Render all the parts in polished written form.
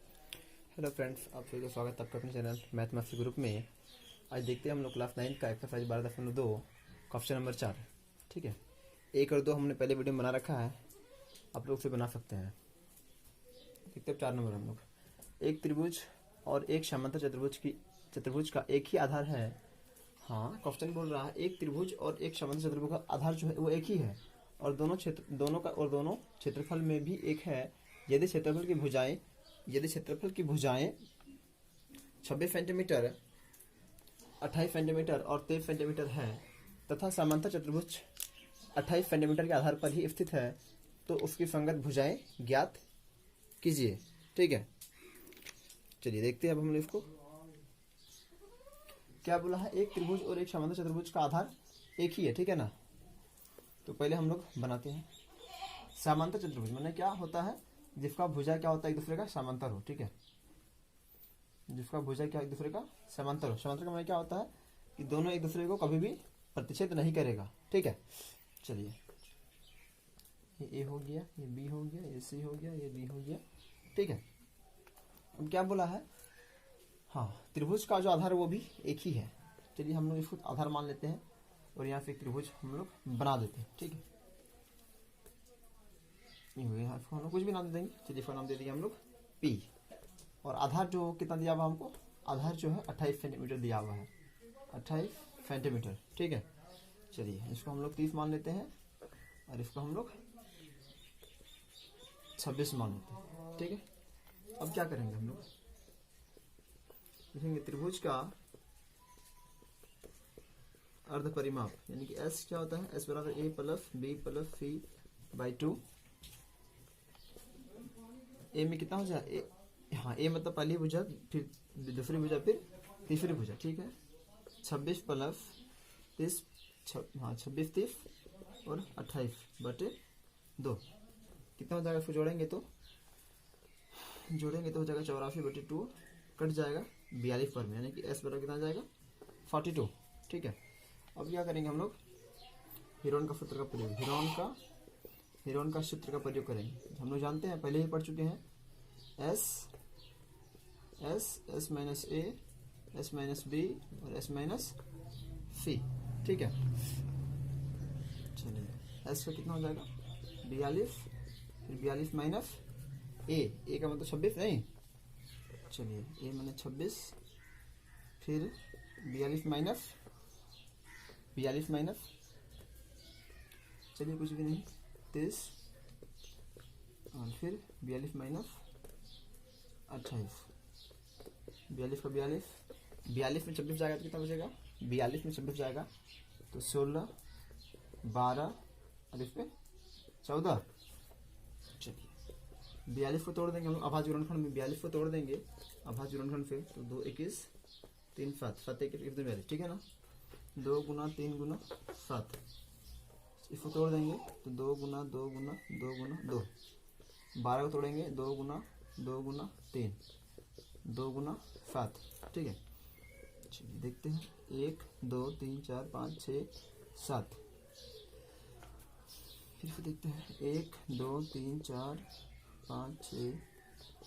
Hello friends, आप सभी का स्वागत है आपका अपने चैनल मैथमेटिक्स ग्रुप में। आज देखते हैं हम लोग क्लास 9 का एक्सरसाइज 12.2 क्वेश्चन नंबर 4। ठीक है, 1 और 2 हमने पहले वीडियो में बना रखा है, आप लोग उसे बना सकते हैं। देखते हैं 4 नंबर हम लोग। एक त्रिभुज और एक समांतर चतुर्भुज का एक ही आधार है। हाँ, क्वेश्चन बोल रहा है एक त्रिभुज और एक समांतर चतुर्भुज का आधार जो है वो एक ही है और दोनों क्षेत्रफल में भी एक है। यदि क्षेत्रफल की भुजाएं 26 सेंटीमीटर, 28 सेंटीमीटर और 23 सेंटीमीटर है तथा समांतर चतुर्भुज 28 सेंटीमीटर के आधार पर ही स्थित है, तो उसकी संगत भुजाएं ज्ञात कीजिए। ठीक है, चलिए देखते हैं अब हमने इसको क्या बोला है। एक त्रिभुज और एक समांतर चतुर्भुज का आधार एक ही है, ठीक है ना। तो पहले हम लोग बनाते हैं समांतर चतुर्भुज। माने क्या होता है, जिसका भुजा क्या होता है, एक दूसरे का समांतर हो। ठीक है, जिसका भुजा क्या एक दूसरे का समांतर हो। समांतर का मतलब क्या होता है कि दोनों एक दूसरे को कभी भी प्रतिच्छेद नहीं करेगा। ठीक है, चलिए ये ए हो गया, ये बी हो गया, ये सी हो गया, ये डी हो गया। ठीक है, अब क्या बोला है, हाँ त्रिभुज का जो आधार है वो भी एक ही है। चलिए हम लोग इसको आधार मान लेते हैं और यहाँ से एक त्रिभुज हम लोग बना देते हैं। ठीक है, इसको हम लोग कुछ भी नाम दे देंगे। चलिए इसका नाम दे दिया हम लोग पी। और आधार जो कितना दिया हुआ हमको, आधार जो है 28 सेंटीमीटर दिया हुआ है, 28 सेंटीमीटर। ठीक है, चलिए इसको हम लोग 30 मान लेते हैं और इसको हम लोग 26 मान लेते हैं। ठीक है, अब क्या करेंगे हम लोग, देखेंगे त्रिभुज का अर्ध परिमाप यानी कि एस क्या होता है, एस बराबर A plus B plus C by 2। A में कितना हो जाए, हाँ ए मतलब पहली भुजा, फिर दूसरी भुजा, फिर तीसरी भुजा। ठीक है, 26 प्लस 30, हाँ 26 30 और 28 बटे 2 कितना हो जाएगा। इसको जोड़ेंगे तो हो जाएगा 84 बटे 2, कट जाएगा 42 पर में, यानी कि एस बराबर कितना आ जाएगा 42। ठीक है, अब क्या करेंगे हम लोग, हीरोन का सूत्र का प्रयोग, हीरोन का सूत्र का प्रयोग करेंगे। हम लोग जानते हैं, पहले ही पढ़ चुके हैं, एस माइनस ए, एस माइनस बी और एस माइनस सी। ठीक है, चलिए एस का कितना हो जाएगा 42, फिर 42 माइनस ए का मतलब 26 नहीं। चलिए ए माने 26, फिर 42 माइनस, चलिए कुछ भी नहीं, 30 और फिर 42 माइनस 28, 42 का 42 में 26 जाएगा तो कितना बचेगा, 42 में 26 जाएगा तो 16, 12 और इस पे 14। चलिए 42 को तोड़ देंगे हम लोग अभाज्य गुणनखंड में, 42 को तोड़ देंगे अभाज्य गुणनखंड से तो 2 21 3 7 7 1 42। ठीक है ना, 2 गुना 3 गुना 7, इसको तोड़ देंगे तो 2 गुना 2 गुना 2 गुना 2, 12 को तोड़ेंगे 2 गुना 3 2 गुना 7। ठीक है, चलिए देखते हैं 1 2 3 4 5 6 7, फिर से देखते हैं 1 2 3 4 5 6,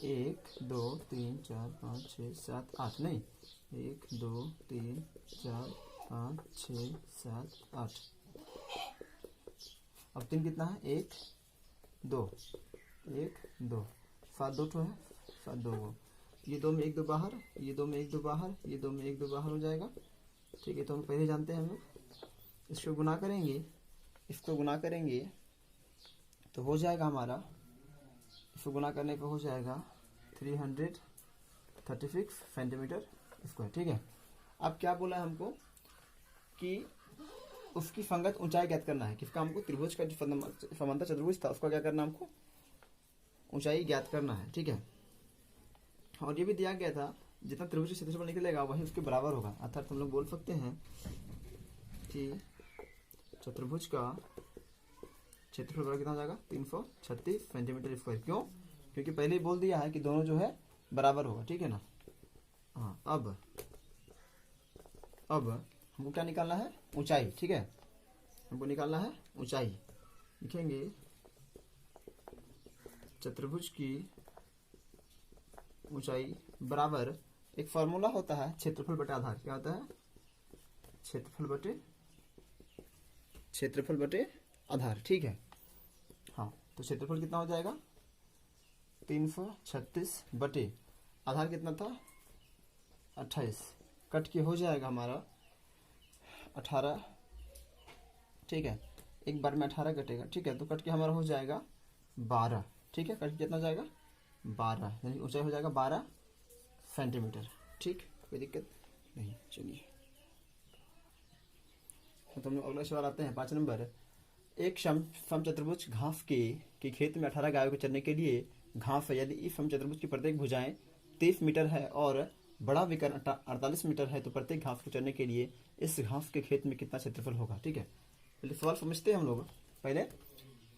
1 2 3 4 5 6 7 8, नहीं 1 2 3 4 5 6 7 8। अब 3 कितना है, 1 2 7 2 है, 7 2 वो, ये 2 में 1 2 बाहर, ये 2 में 1 2 बाहर, ये 2 में 1 2 बाहर हो जाएगा। ठीक है, तो हम पहले जानते हैं हम लोग इसको गुना करेंगे, तो हो जाएगा हमारा, इसको गुना करने पे हो जाएगा 336 सेंटीमीटर स्क्वायर। ठीक है, अब क्या बोला है हमको कि उसकी संगत ऊंचाई ज्ञात करना है। किसका, हमको त्रिभुज का जो समांतर चतुर्भुज था उसका क्या करना है, हमको ऊंचाई ज्ञात करना है। ठीक है, और ये भी दिया गया था जितना त्रिभुज का क्षेत्रफल निकलेगा वही उसके बराबर होगा। अर्थात हम लोग बोल सकते हैं कि चतुर्भुज का क्षेत्रफल बराबर कितना हो जाएगा 336 सेंटीमीटर स्क्वायर। क्यों, क्योंकि पहले ही बोल दिया है कि दोनों जो है बराबर होगा। ठीक है ना, हाँ अब हमको क्या निकालना है, ऊंचाई। ठीक है, हमको निकालना है ऊंचाई। लिखेंगे चतुर्भुज की ऊंचाई बराबर, एक फॉर्मूला होता है क्षेत्रफल बटे आधार। क्या होता है? क्षेत्रफल बटे आधार। ठीक है। हाँ, तो क्षेत्रफल कितना हो जाएगा? 336 बटे आधार कितना था? 28। कट के हो जाएगा हमारा 18। ठीक है, एक बार में 18 कटेगा। ठीक है, तो कट के हमारा हो जाएगा 12। ठीक है, कट के कितना जाएगा? 12, यानी ऊंचाई हो जाएगा 12 सेंटीमीटर। ठीक, कोई दिक्कत नहीं। चलिए, तो हम लोग अगला सवाल आते हैं 5 नंबर। एक समचतुर्भुज घास के खेत में 18 गायों को चरने के लिए घास है। यदि इस समचतुर्भुज की प्रत्येक भुजाएं 30 मीटर है और बड़ा विकर्ण 48 मीटर है, तो प्रत्येक घास को चरने के लिए इस घास के खेत में कितना क्षेत्रफल होगा? ठीक है, पहले सवाल समझते हैं हम लोग। पहले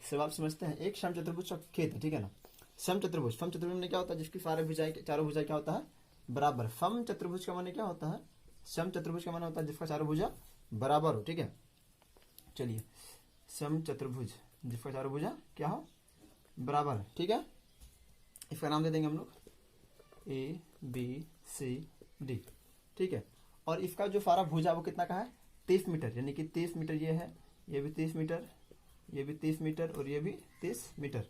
सवाल समझते हैं। एक समचतुर्भुज का खेत है, ठीक है ना। समचतुर्भुज में क्या होता है? जिसकी सारे भुजाएं, चारों भुजाएं क्या होता है? बराबर। समचतुर्भुज का माने क्या होता है? समचतुर्भुज का माने होता है जिसका चारों भुजा बराबर हो। ठीक है, चलिए, समचतुर्भुज जिसका चारों भुजा क्या हो? बराबर। ठीक है, इसका नाम दे देंगे हम लोग ABCD। ठीक है, और इसका जो सारा भुजा वो कितना का है? 30 मीटर, यानी कि 30 मीटर ये है, ये भी 30 मीटर, ये भी 30 मीटर और ये भी 30 मीटर।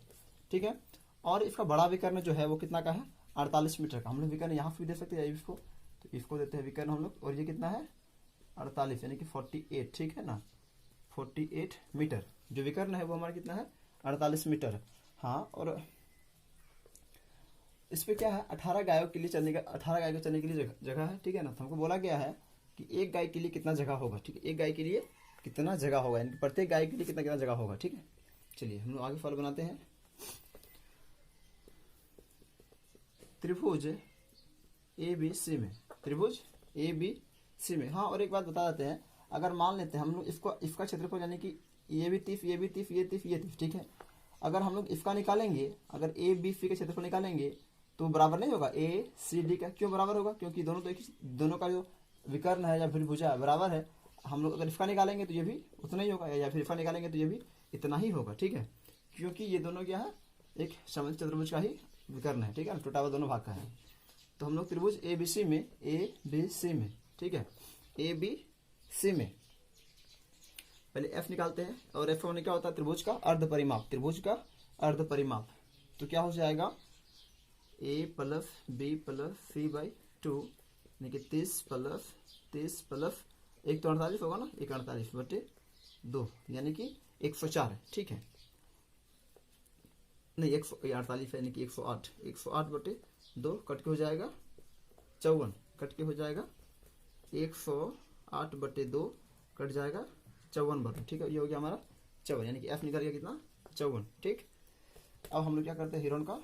ठीक है, और इसका बड़ा विकर्ण जो है वो कितना का है? 48 मीटर का। हम लोग विकर्ण यहाँ से भी दे सकते हैं इसको, तो इसको देते हैं विकर्ण हम लोग। और ये कितना है? 48, यानी कि 48। ठीक है ना, 48 मीटर जो विकर्ण है वो हमारा कितना है? 48 मीटर। हाँ, और इस पे क्या है? 18 गायों के लिए चलने का, 18 गाय को चलने के लिए जगह है। ठीक है ना, तो हमको बोला गया है कि एक गाय के लिए कितना जगह होगा। ठीक है, एक गाय के लिए कितना जगह होगा, यानी प्रत्येक गाय के लिए कितना कितना जगह होगा। ठीक है, चलिए हम लोग आगे सवाल बनाते हैं। त्रिभुज ABC में, त्रिभुज ABC में, हाँ, और एक बात बता देते हैं। अगर मान लेते हैं हम लोग इसका क्षेत्रफल, यानी कि ये भी 30, ये भी 30, ये 30, ये 30। ठीक है, अगर हम लोग इसका निकालेंगे, अगर ABC के क्षेत्रफल निकालेंगे तो बराबर नहीं होगा ACD का। क्यों बराबर होगा? क्योंकि दोनों तो दोनों का जो विकर्ण है या फिर भुजा बराबर है। हम लोग अगर इसका निकालेंगे तो ये भी उतना ही होगा, या फिर इसका निकालेंगे तो ये भी इतना ही होगा। ठीक है, क्योंकि ये दोनों क्या है? एक समचतुर्भुज का ही विकर्ण है। ठीक है, टूटा हुआ दोनों भाग का है। तो हम लोग त्रिभुज ABC में, ठीक है, ABC में पहले F निकालते हैं। और F होने क्या होता है? त्रिभुज का अर्ध परिमाप। त्रिभुज का अर्ध परिमाप तो क्या हो जाएगा? A plus B plus C/2, यानी कि 30 प्लस एक तो 48 होगा ना, 1/48/2, यानी कि 104। ठीक है, नहीं 148 है, यानी कि 108, 108/2 कट के हो जाएगा 54, कट के हो जाएगा 108/2 कट जाएगा 54/2। ठीक है, ये हो गया हमारा 54, यानी कि F निकल गया कितना? 54। ठीक, अब हम लोग क्या करते हैं? हिरोन का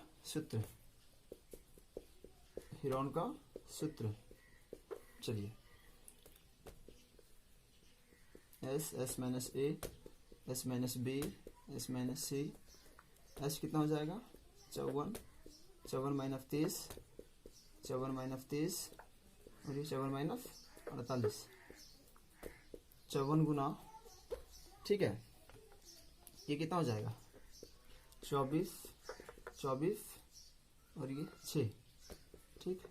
सूत्र। चलिए, S minus A, S minus B, S minus C, S कितना हो जाएगा? 54, 54 माइनस 30, 54 माइनस 30, और ये 54 माइनस 48, 54 गुना, ठीक है, ये कितना हो जाएगा? 24 और ये 6। ठीक,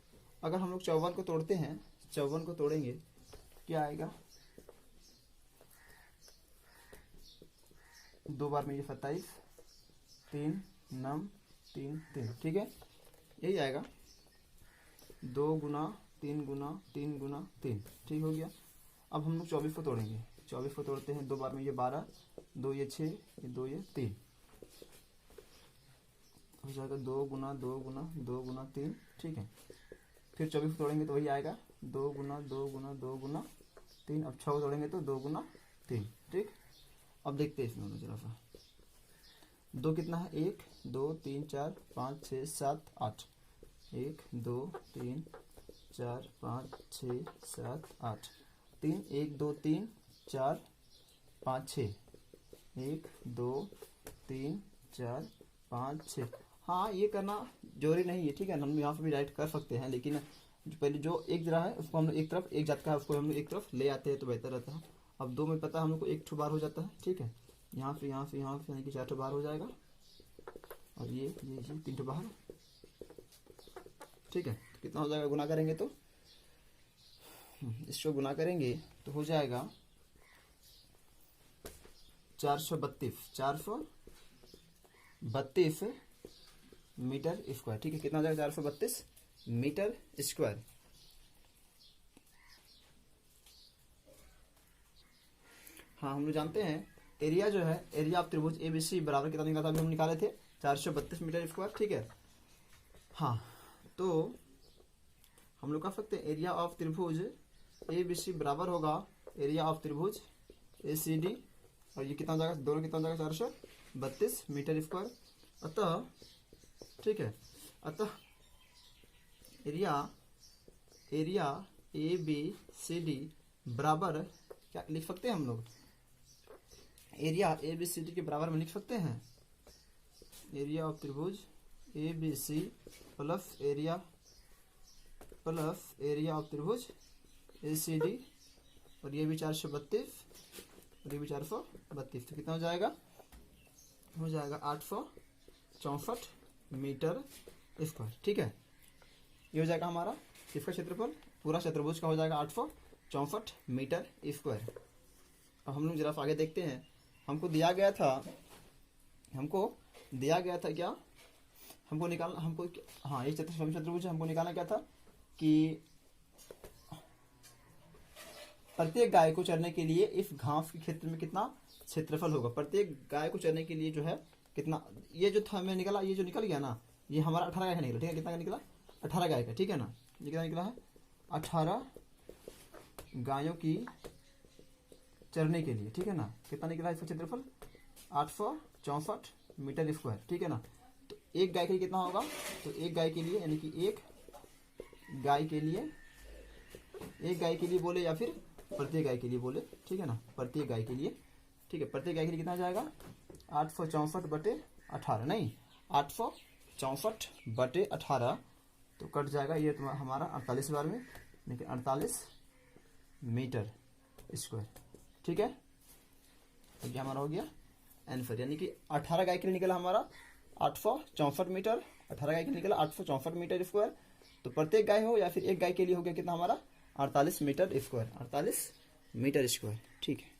अगर हम लोग 54 को तोड़ते हैं, 54 को तोड़ेंगे क्या आएगा? 2 बार में ये 27, 3 9 3 3। ठीक है, यही आएगा 2 गुना 3 गुना 3 गुना 3। ठीक हो गया। अब हम लोग 24 को तोड़ेंगे। 24 को तोड़ते हैं 2 बार में, ये 12, 2 ये 6, ये 2 ये 3 हो जाएगा 2 गुना 2 गुना 2 गुना 3। ठीक है, फिर 24 को तोड़ेंगे तो वही आएगा 2 गुना 2 गुना 2 गुना 3। अब 6 को तोड़ेंगे तो 2 गुना 3। ठीक, अब देखते हैं इसमें जरा सा। 2 कितना है? 1 2 3 4 5 6 7 8। 1 2 3 4 5 6 7 8। 3 1 2 3 4 5 6। 1 2 3 4 5 6। हाँ, ये करना जरूरी नहीं है। ठीक है, हम यहाँ से भी राइट कर सकते हैं, लेकिन पहले जो एक जरा है उसको हम लोग एक तरफ, एक जात का है उसको हम लोग एक तरफ ले आते हैं तो बेहतर रहता है। अब 2 में पता हम लोग को 1 बार हो जाता है। ठीक है, यहाँ से यानी कि 4 बार हो जाएगा, और ये 3 बाहर, ठीक है। तो कितना हो जाएगा गुना करेंगे तो इसको गुना करेंगे तो हो जाएगा 432 मीटर स्क्वायर। ठीक है, कितना हो जाएगा 432 मीटर स्क्वायर। हाँ, हम लोग जानते हैं एरिया जो है, एरिया ऑफ त्रिभुज एबीसी बराबर कितना निकला था, अभी हम निकाले थे 432 मीटर स्क्वायर। ठीक है, हाँ, तो हम लोग कह सकते हैं एरिया ऑफ त्रिभुज एबीसी बराबर होगा एरिया ऑफ त्रिभुज एसीडी, और ये कितना हो जाएगा, दोनों कितना हो जाएगा 432 मीटर स्क्वायर। अतः ठीक है, अतः area A B C D बराबर क्या लिख सकते हैं हम लोग, area A B C D के बराबर में लिख सकते हैं एरिया ऑफ त्रिभुज A B C plus area of त्रिभुज ए सी डी, और ये भी 432 और ये भी 432, तो कितना हो जाएगा 864 मीटर स्क्वायर। ठीक है, ये हो जाएगा हमारा इसका क्षेत्रफल, पूरा चतुर्भुज का हो जाएगा 864 मीटर स्क्वायर। अब हम लोग जरा आगे देखते हैं, हमको दिया गया था क्या, हमको निकालना, हाँ ये चतुर्भुज हमको निकालना क्या था कि प्रत्येक गाय को चरने के लिए इस घास के क्षेत्र में कितना क्षेत्रफल होगा, प्रत्येक गाय को चरने के लिए जो है कितना, ये जो था हमें निकला, ये जो निकल गया ना, ये हमारा 18 गाय का निकला। ठीक है, कितना का निकला 18 गाय का। ठीक है ना, ये कितना निकला है 18 गायों की चरने के लिए। ठीक है ना, कितना निकला इसका क्षेत्रफल 864 मीटर स्क्वायर। ठीक है ना, तो एक गाय के लिए कितना होगा, तो एक गाय के लिए यानी कि एक गाय के लिए बोले या फिर प्रत्येक गाय के लिए बोले। ठीक है ना, प्रत्येक गाय के लिए। ठीक है, प्रत्येक गाय के लिए कितना जाएगा 864/18, नहीं 864/18, तो कट जाएगा ये हमारा 48 बार में, लेकिन 48 मीटर स्क्वायर। ठीक है, तो ये हमारा हो गया आंसर, यानी कि 18 गाय के लिए निकला हमारा 864 मीटर, 18 गाय के लिए निकला 864 मीटर स्क्वायर। तो प्रत्येक गाय हो या फिर एक गाय के लिए हो गया कितना हमारा 48 मीटर स्क्वायर, 48 मीटर स्क्वायर। ठीक है।